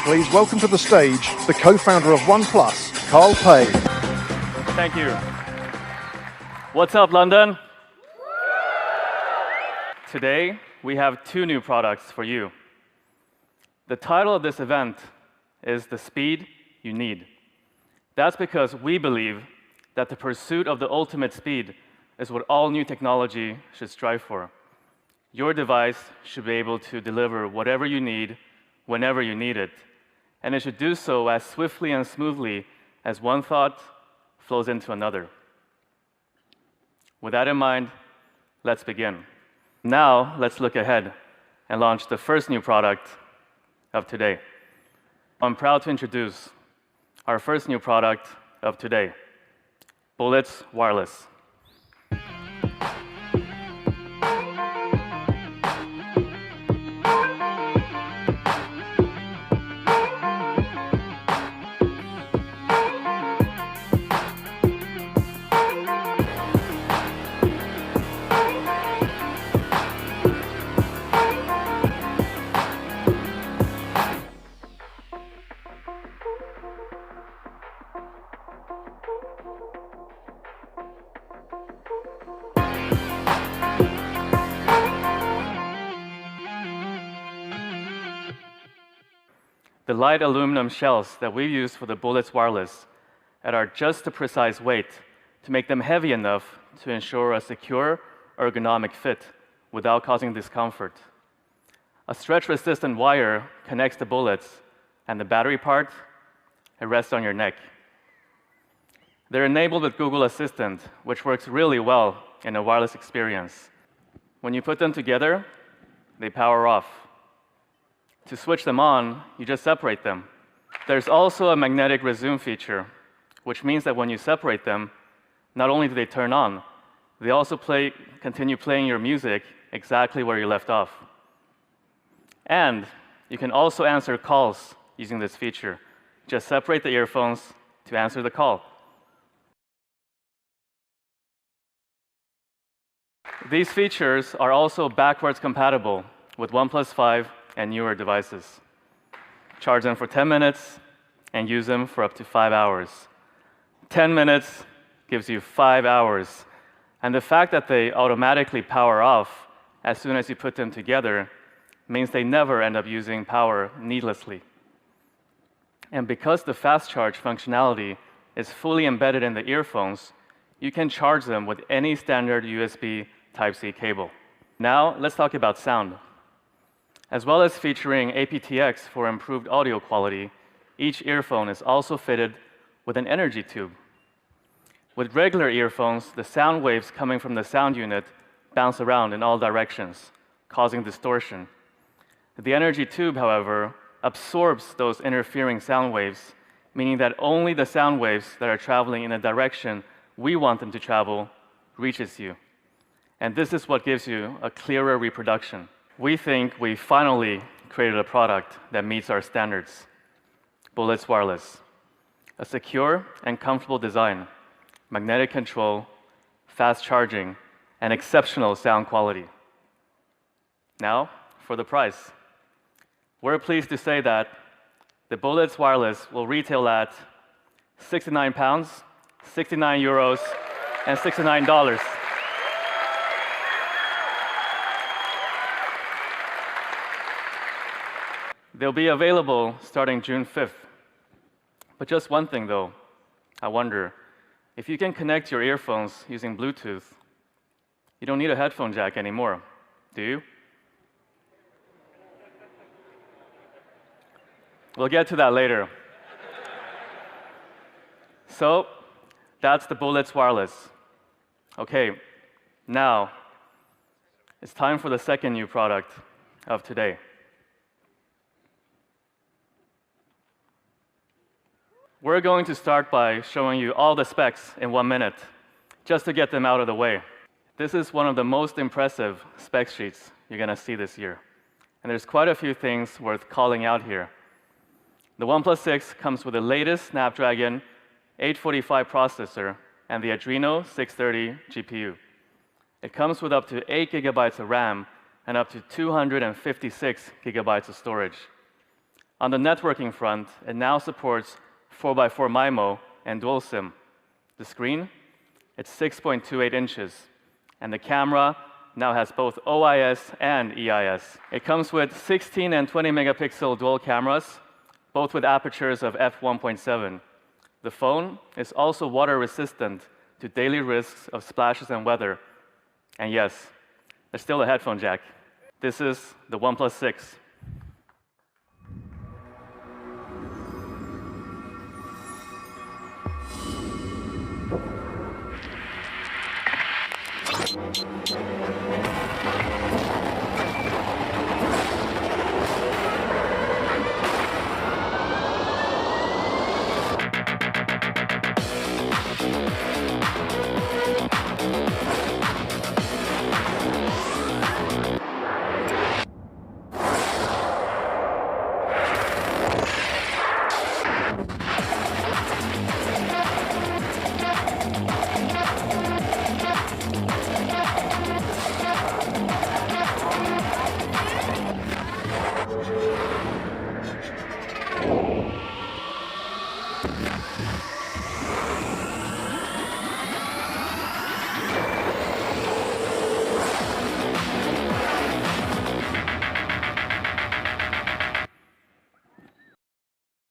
please welcome to the stage the co-founder of OnePlus, Carl Pei. Thank you. What's up, London? Today, we have two new products for you. The title of this event is The Speed You Need. That's because we believe that the pursuit of the ultimate speed is what all new technology should strive for. Your device should be able to deliver whatever you need, whenever you need it, and it should do so as swiftly and smoothly as one thought flows into another. With that in mind, let's begin. Now, let's look ahead and launch the first new product of today. I'm proud to introduce our first new product of today, Bullets Wireless. The light aluminum shells that we use for the Bullets Wireless are just the precise weight to make them heavy enough to ensure a secure, ergonomic fit without causing discomfort. A stretch-resistant wire connects the bullets, and the battery part, it rests on your neck. They're enabled with Google Assistant, which works really well in a wireless experience. When you put them together, they power off. To switch them on, you just separate them. There's also a magnetic resume feature, which means that when you separate them, not only do they turn on, they also continue playing your music exactly where you left off. And you can also answer calls using this feature. Just separate the earphones to answer the call. These features are also backwards compatible with OnePlus 5 and newer devices. Charge them for 10 minutes and use them for up to 5 hours. 10 minutes gives you 5 hours. And the fact that they automatically power off as soon as you put them together means they never end up using power needlessly. And because the fast charge functionality is fully embedded in the earphones, you can charge them with any standard USB Type-C cable. Now, let's talk about sound. As well as featuring aptX for improved audio quality, each earphone is also fitted with an energy tube. With regular earphones, the sound waves coming from the sound unit bounce around in all directions, causing distortion. The energy tube, however, absorbs those interfering sound waves, meaning that only the sound waves that are traveling in the direction we want them to travel reaches you. And this is what gives you a clearer reproduction. We think we finally created a product that meets our standards. Bullets Wireless. A secure and comfortable design, magnetic control, fast charging, and exceptional sound quality. Now, for the price. We're pleased to say that the Bullets Wireless will retail at £69, 69 euros, and $69. They'll be available starting June 5th. But just one thing though, I wonder, if you can connect your earphones using Bluetooth, you don't need a headphone jack anymore, do you? We'll get to that later. So, that's the Bullets Wireless. Okay, now, it's time for the second new product of today. We're going to start by showing you all the specs in 1 minute, just to get them out of the way. This is one of the most impressive spec sheets you're going to see this year. And there's quite a few things worth calling out here. The OnePlus 6 comes with the latest Snapdragon 845 processor and the Adreno 630 GPU. It comes with up to 8 gigabytes of RAM and up to 256 gigabytes of storage. On the networking front, it now supports 4x4 MIMO and dual SIM. The screen, it's 6.28 inches, and the camera now has both OIS and EIS. It comes with 16 and 20 megapixel dual cameras, both with apertures of f1.7. The phone is also water resistant to daily risks of splashes and weather. And yes, there's still a headphone jack. This is the OnePlus 6.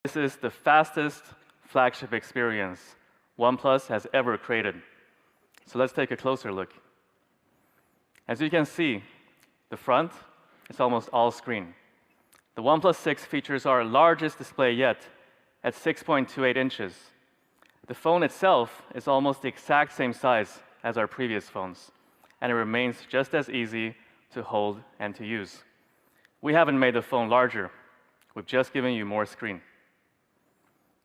This is the fastest flagship experience OnePlus has ever created. So let's take a closer look. As you can see, the front is almost all screen. The OnePlus 6 features our largest display yet at 6.28 inches. The phone itself is almost the exact same size as our previous phones, and it remains just as easy to hold and to use. We haven't made the phone larger. We've just given you more screen.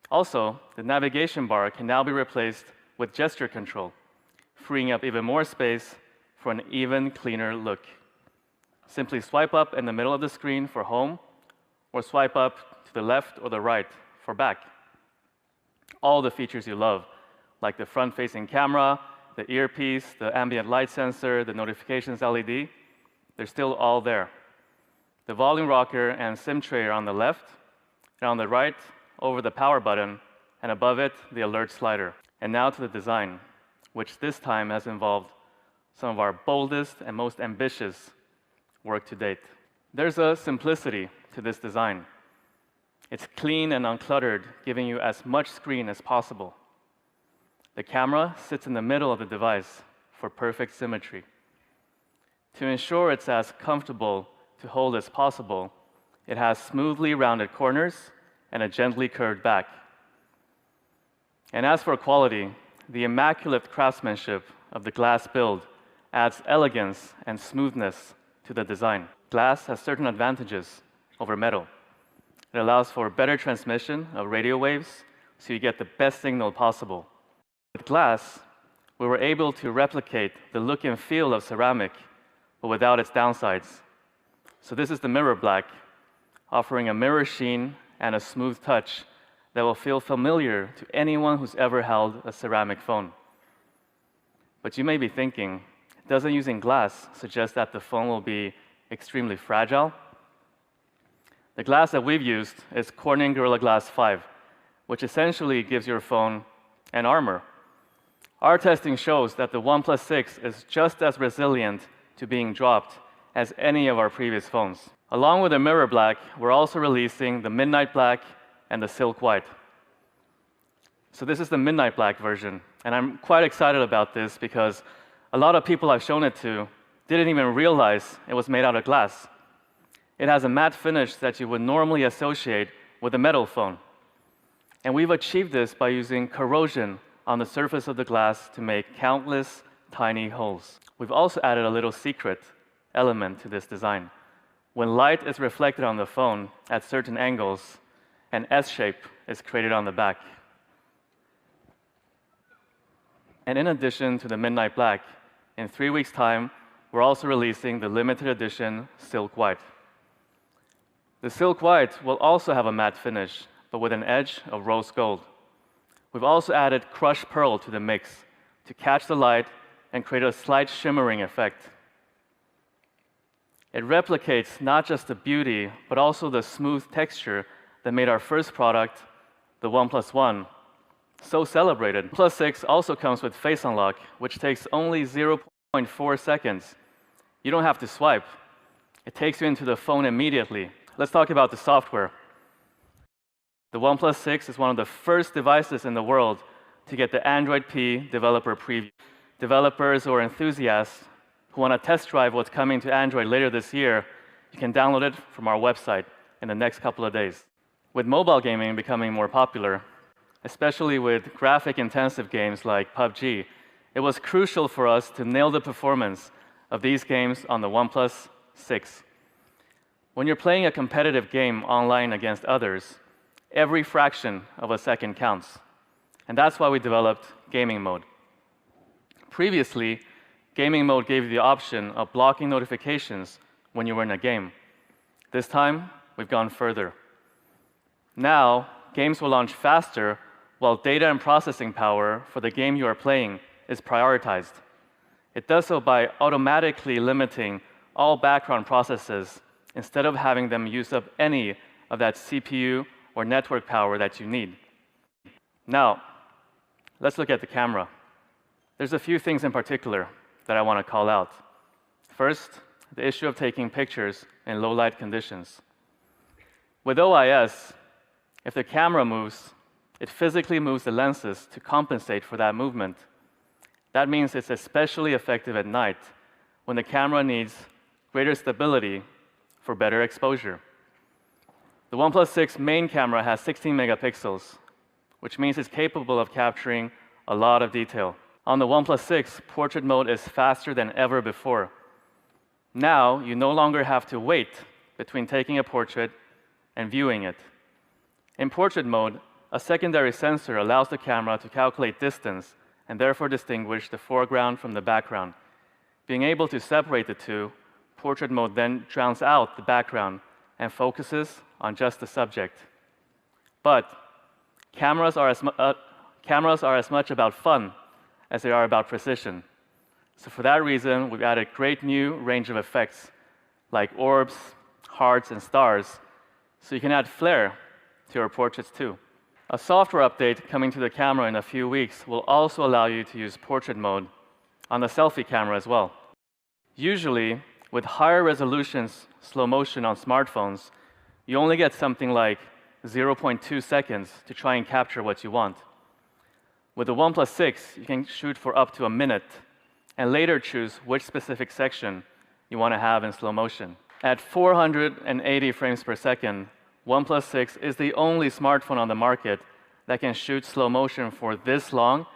Also, the navigation bar can now be replaced with gesture control, freeing up even more space for an even cleaner look. Simply swipe up in the middle of the screen for home, or swipe up to the left or the right for back. All the features you love, like the front-facing camera, the earpiece, the ambient light sensor, the notifications LED, they're still all there. The volume rocker and SIM tray are on the left, and on the right, over the power button, and above it, the alert slider. And now to the design, which this time has involved some of our boldest and most ambitious work to date. There's a simplicity to this design. It's clean and uncluttered, giving you as much screen as possible. The camera sits in the middle of the device for perfect symmetry. To ensure it's as comfortable to hold as possible, it has smoothly rounded corners and a gently curved back. And as for quality, the immaculate craftsmanship of the glass build adds elegance and smoothness to the design. Glass has certain advantages over metal. It allows for better transmission of radio waves, so you get the best signal possible. With glass, we were able to replicate the look and feel of ceramic, but without its downsides. So this is the mirror black, offering a mirror sheen and a smooth touch that will feel familiar to anyone who's ever held a ceramic phone. But you may be thinking, doesn't using glass suggest that the phone will be extremely fragile? The glass that we've used is Corning Gorilla Glass 5, which essentially gives your phone an armor. Our testing shows that the OnePlus 6 is just as resilient to being dropped as any of our previous phones. Along with the mirror black, we're also releasing the midnight black and the silk white. So this is the midnight black version, and I'm quite excited about this because a lot of people I've shown it to didn't even realize it was made out of glass. It has a matte finish that you would normally associate with a metal phone. And we've achieved this by using corrosion on the surface of the glass to make countless tiny holes. We've also added a little secret element to this design. When light is reflected on the phone at certain angles, an S shape is created on the back. And in addition to the midnight black, in 3 weeks' time, we're also releasing the limited edition silk white. The silk white will also have a matte finish, but with an edge of rose gold. We've also added crushed pearl to the mix to catch the light and create a slight shimmering effect. It replicates not just the beauty, but also the smooth texture that made our first product, the OnePlus One, so celebrated. OnePlus 6 also comes with Face Unlock, which takes only 0.4 seconds. You don't have to swipe. It takes you into the phone immediately. Let's talk about the software. The OnePlus 6 is one of the first devices in the world to get the Android P developer preview. Developers or enthusiasts who want to test drive what's coming to Android later this year, you can download it from our website in the next couple of days. With mobile gaming becoming more popular, especially with graphic-intensive games like PUBG, it was crucial for us to nail the performance of these games on the OnePlus 6. When you're playing a competitive game online against others, every fraction of a second counts. And that's why we developed gaming mode. Previously, gaming mode gave you the option of blocking notifications when you were in a game. This time, we've gone further. Now, games will launch faster while data and processing power for the game you are playing is prioritized. It does so by automatically limiting all background processes instead of having them use up any of that CPU or network power that you need. Now, let's look at the camera. There's a few things in particular that I want to call out. First, the issue of taking pictures in low light conditions. With OIS, if the camera moves, it physically moves the lenses to compensate for that movement. That means it's especially effective at night when the camera needs greater stability for better exposure. The OnePlus 6 main camera has 16 megapixels, which means it's capable of capturing a lot of detail. On the OnePlus 6, portrait mode is faster than ever before. Now, you no longer have to wait between taking a portrait and viewing it. In portrait mode, a secondary sensor allows the camera to calculate distance and therefore distinguish the foreground from the background. Being able to separate the two, portrait mode then drowns out the background and focuses on just the subject. But cameras are as much about fun as they are about precision. So for that reason, we've added great new range of effects like orbs, hearts, and stars, so you can add flair to your portraits too. A software update coming to the camera in a few weeks will also allow you to use portrait mode on the selfie camera as well. Usually, with higher resolutions slow motion on smartphones, you only get something like 0.2 seconds to try and capture what you want. With the OnePlus 6, you can shoot for up to a minute and later choose which specific section you want to have in slow motion. At 480 frames per second, OnePlus 6 is the only smartphone on the market that can shoot slow motion for this long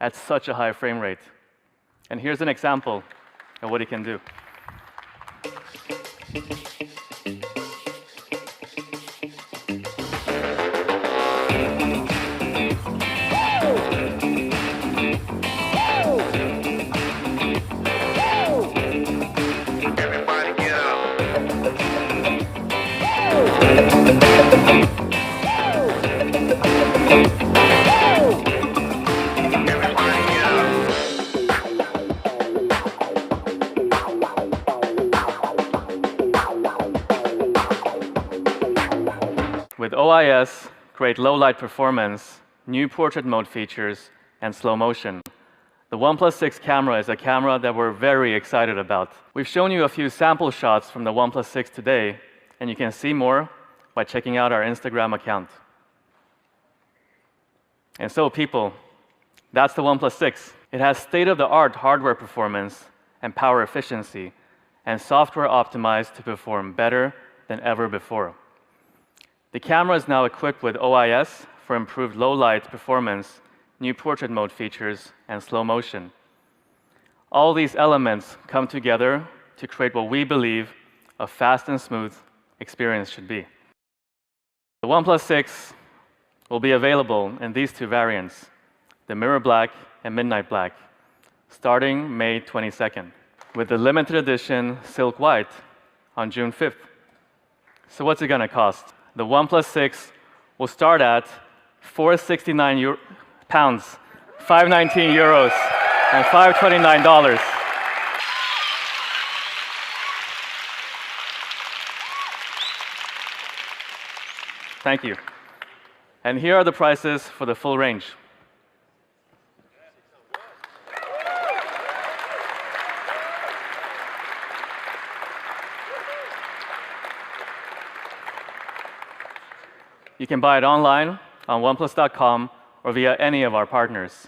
at such a high frame rate. And here's an example of what it can do. With OIS, great low-light performance, new portrait mode features, and slow motion, the OnePlus 6 camera is a camera that we're very excited about. We've shown you a few sample shots from the OnePlus 6 today, and you can see more by checking out our Instagram account. And so, people, that's the OnePlus 6. It has state-of-the-art hardware performance and power efficiency, and software optimized to perform better than ever before. The camera is now equipped with OIS for improved low-light performance, new portrait mode features, and slow motion. All these elements come together to create what we believe a fast and smooth experience should be. The OnePlus 6 will be available in these two variants, the Mirror Black and Midnight Black, starting May 22nd, with the limited edition Silk White on June 5th. So what's it going to cost? The OnePlus 6 will start at £469, €519, and $529. Thank Thank you. And here are the prices for the full range. You can buy it online on OnePlus.com or via any of our partners.